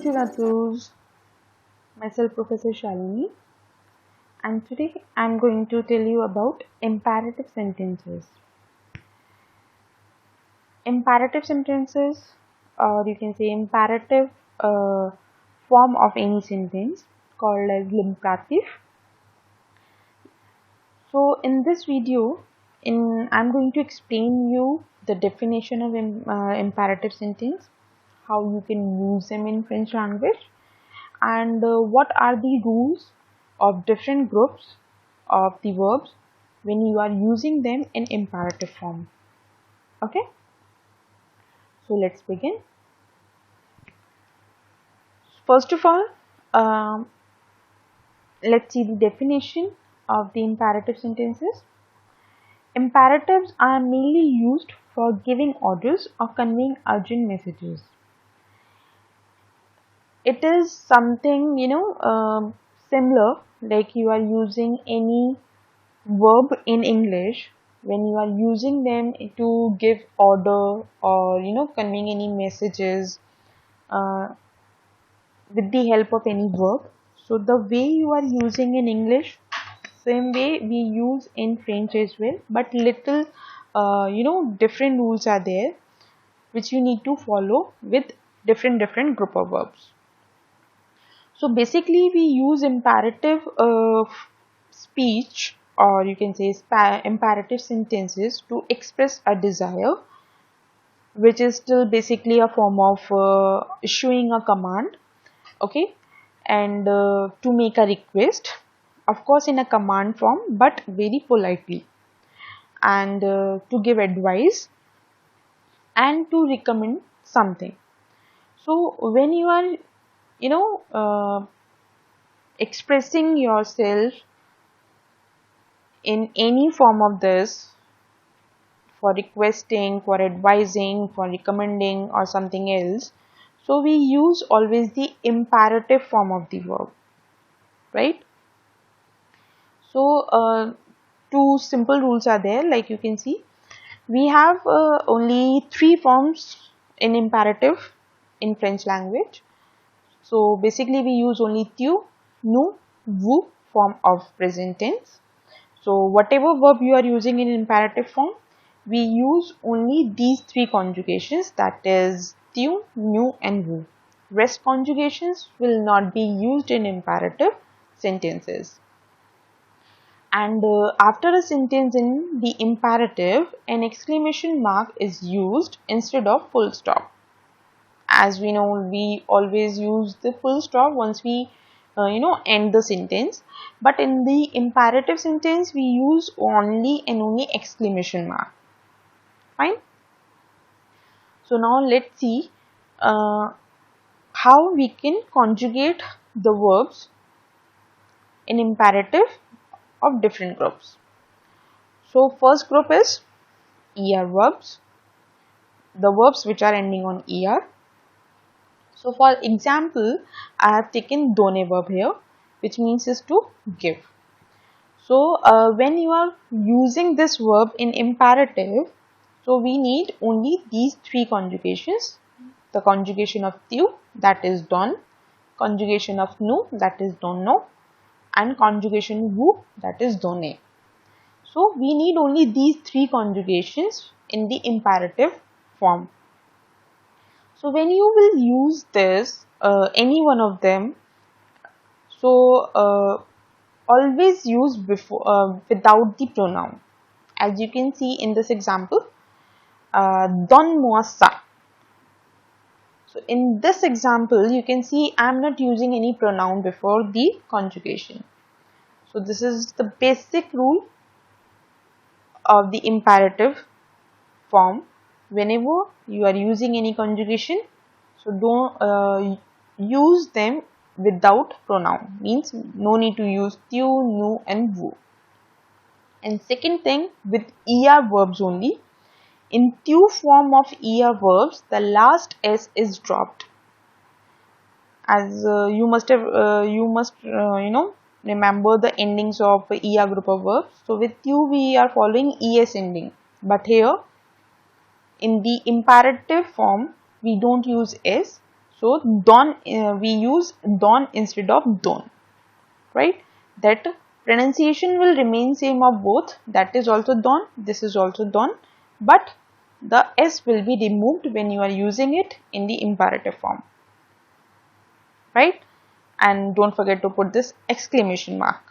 to Rathus, myself Professor Shalini, and today I'm going to tell you about imperative sentences. Imperative sentences, or you can say imperative form of any sentence called as imperative. So in this video, I'm going to explain you the definition of imperative sentence, how you can use them in French language, and what are the rules of different groups of the verbs when you are using them in imperative form. Okay, so let's begin. First of all, let's see the definition of the imperative sentences. Imperatives are mainly used for giving orders or conveying urgent messages. It is something similar, like you are using any verb in English when you are using them to give order or conveying any messages with the help of any verb. So the way you are using in English, same way we use in French as well, but little different rules are there which you need to follow with different group of verbs. So basically we use imperative speech, or you can say imperative sentences, to express a desire, which is still basically a form of issuing a command, okay, and to make a request, of course in a command form but very politely, and to give advice and to recommend something. So when you are expressing yourself in any form of this, for requesting, for advising, for recommending or something else, so we use always the imperative form of the verb, right? So two simple rules are there, like you can see we have only three forms in imperative in French language. So basically we use only tu, nu, vous form of present tense. So whatever verb you are using in imperative form, we use only these three conjugations, that is tu, nu and vous. Rest conjugations will not be used in imperative sentences. And after a sentence in the imperative, an exclamation mark is used instead of full stop. As we know, we always use the full stop once we end the sentence, but in the imperative sentence we use only and only exclamation mark. Fine. So now let's see how we can conjugate the verbs in imperative of different groups. So first group is ER verbs, the verbs which are ending on ER. So for example, I have taken donner verb here, which means is to give. So when you are using this verb in imperative, so we need only these three conjugations: the conjugation of tu, that is don, conjugation of nu, that is donno, and conjugation vous, that is donne. So we need only these three conjugations in the imperative form. So when you will use this, any one of them, so always use before without the pronoun. As you can see in this example, donne-moi ça. So in this example, you can see I am not using any pronoun before the conjugation. So this is the basic rule of the imperative form. Whenever you are using any conjugation, so don't use them without pronoun, means no need to use tu, nu and vous. And second thing, with ER verbs only, in tu form of ER verbs, the last S is dropped. As you must remember the endings of ER group of verbs. So with tu we are following ES ending, but here in the imperative form we don't use S, So don, we use don instead of don, right? That pronunciation will remain same of both. That is also don, this is also don, but the s will be removed when you are using it in the imperative form, right? And don't forget to put this exclamation mark.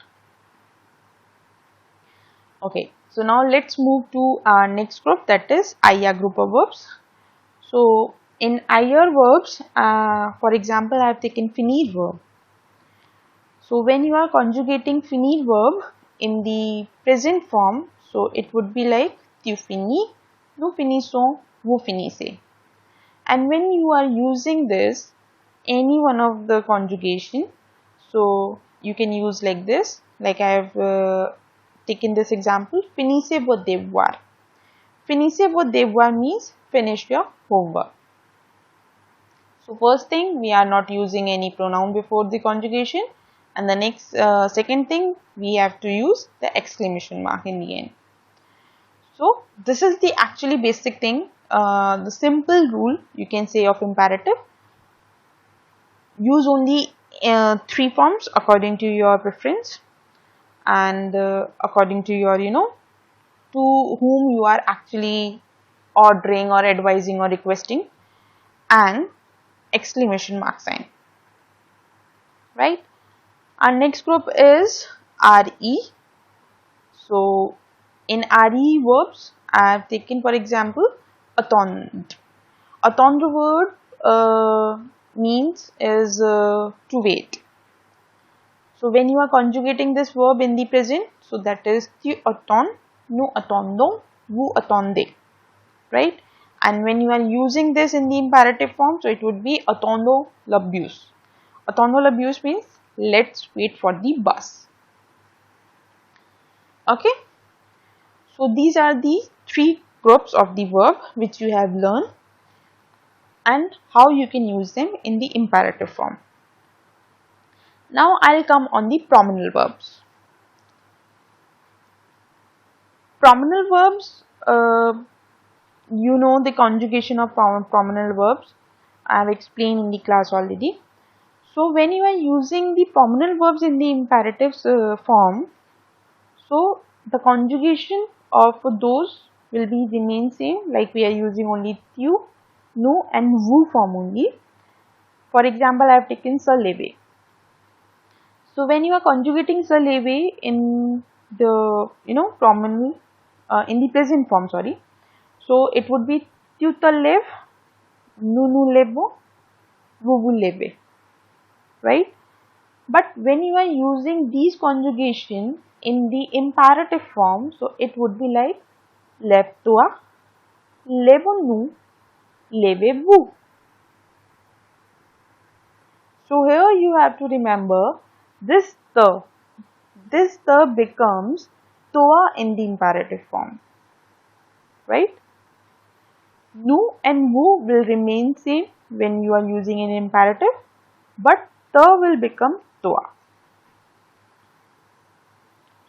Okay, so now let's move to our next group, that is IR group of verbs. So in IR verbs, for example, I have taken finite verb. So when you are conjugating finite verb in the present form, so it would be like tu finis, nous finissons, vous finissez. And when you are using this, any one of the conjugation, so you can use like this, like I have taken this example, finissez vos devoirs. Finissez vos devoirs means finish your homework. So first thing, we are not using any pronoun before the conjugation, and the next second thing, we have to use the exclamation mark in the end. So this is the actually basic thing, the simple rule you can say of imperative. Use only 3 forms according to your preference and according to your, to whom you are actually ordering or advising or requesting, and exclamation mark sign, right? Our next group is RE. So in RE verbs, I have taken for example attendre. Attendre word means is to wait. So when you are conjugating this verb in the present, so that is tu attends, nous attendons, vous attendez, right? And when you are using this in the imperative form, so it would be attendons le bus. Attendons le bus means let's wait for the bus. Okay. So these are the 3 groups of the verb which you have learned and how you can use them in the imperative form. Now I'll come on the pronominal verbs. Pronominal verbs, you know the conjugation of pronominal verbs. I have explained in the class already. So when you are using the pronominal verbs in the imperative form, so the conjugation of those will be remain same, like we are using only tu, nous and vous form only. For example, I have taken se lever. So when you are conjugating se lever in the pronominal in the present form, sorry, so it would be tu te lèves, nous nous levons, vous vous levez, right? But when you are using these conjugation in the imperative form, so it would be like lève-toi, lèvons-nous, levez-vous. So here you have to remember this the becomes toi in the imperative form, right? Nous and vous will remain same when you are using an imperative, but the will become toi.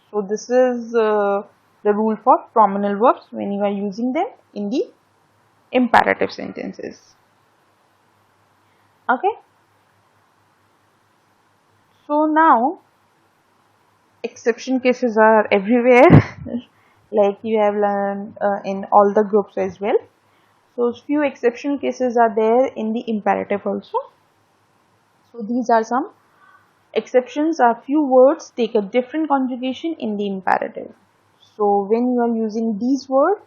So this is the rule for pronominal verbs when you are using them in the imperative sentences. Okay. So now exception cases are everywhere like you have learned in all the groups as well. So few exceptional cases are there in the imperative also. So these are some exceptions. Are few words take a different conjugation in the imperative. So when you are using these words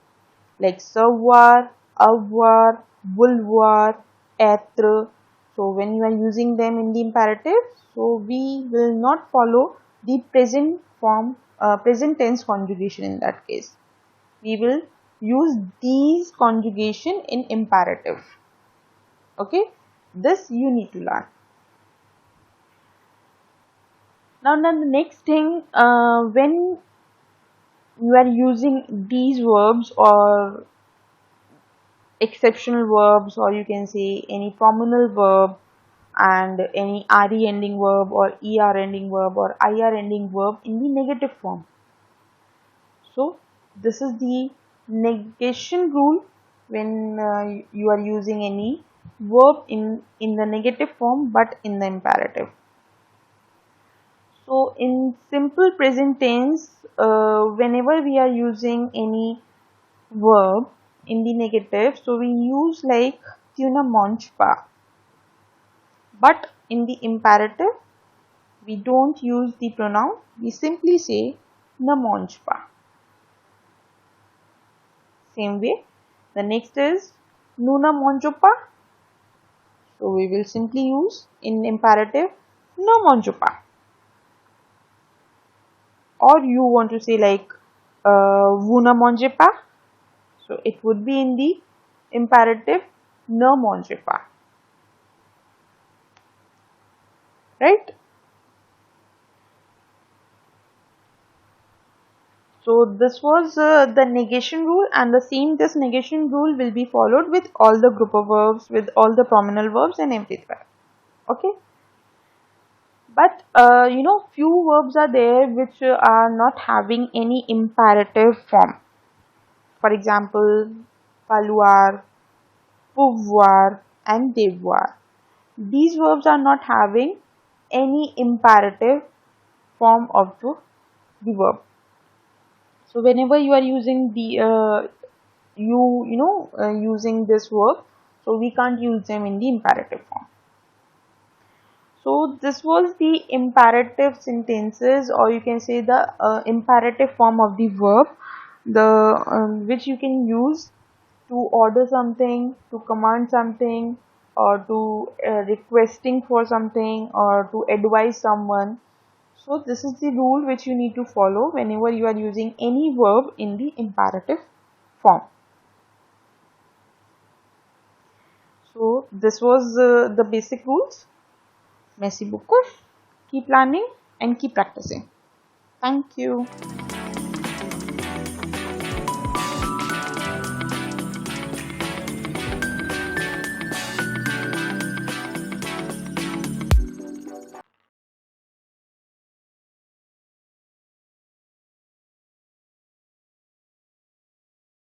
like savoir, avoir, vouloir, être, so when you are using them in the imperative, so we will not follow the present form, present tense conjugation in that case. We will use these conjugation in imperative. Okay, this you need to learn. Now the next thing, when you are using these verbs or exceptional verbs, or you can say any pronominal verb and any re ending verb or er ending verb or ir ending verb in the negative form. So this is the negation rule when you are using any verb in the negative form but in the imperative. So in simple present tense, whenever we are using any verb in the negative, so we use like tuna monchpa. But in the imperative, we don't use the pronoun, we simply say na monchpa. Same way, the next is nuna monjopa. So we will simply use in imperative no monjopa. Or you want to say like vuna monjepa. So it would be in the imperative no monjepa. Right? So this was the negation rule, and this negation rule will be followed with all the group of verbs, with all the pronominal verbs and everything. Okay. But few verbs are there which are not having any imperative form. For example, falloir, pouvoir and devoir. These verbs are not having any imperative form of the verb. So whenever you are using the using this verb, so we can't use them in the imperative form. So this was the imperative sentences, or you can say the imperative form of the verb, the which you can use to order something, to command something, or to requesting for something, or to advise someone. So this is the rule which you need to follow whenever you are using any verb in the imperative form. So this was the basic rules. Merci beaucoup. Keep learning and keep practicing. Thank you.